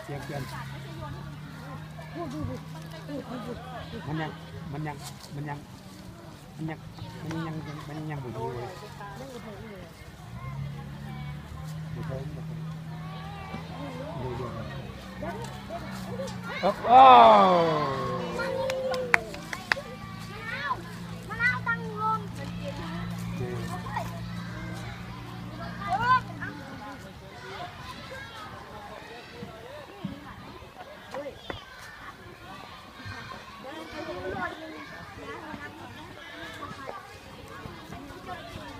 เสียงเตือนมันยังมันยังมันยังมันยังมันยังมันยังบุญอยู่เลยบุญเพิ่มดูดูโอ้โหมะนาวตั้งลง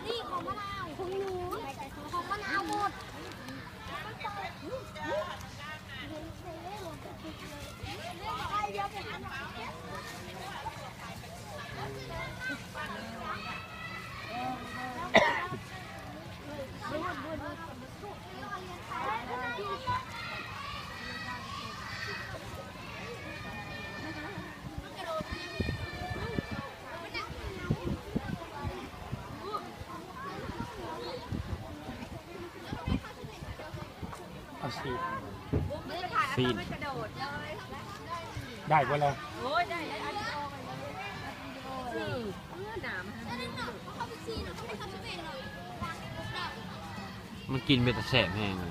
นี่ของมะนาวของหนูของมะนาวหมดเอาสี ซีน ได้บ่เลย โอ้ยได้อันนี้ออกไปเลยหนามเขาไปซีนเขาไปทำสเปนเลย มันกินเป็นตะแสบแห้งเลย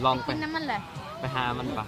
ลองไป กินน้ำมันเลย ไปหามันปะ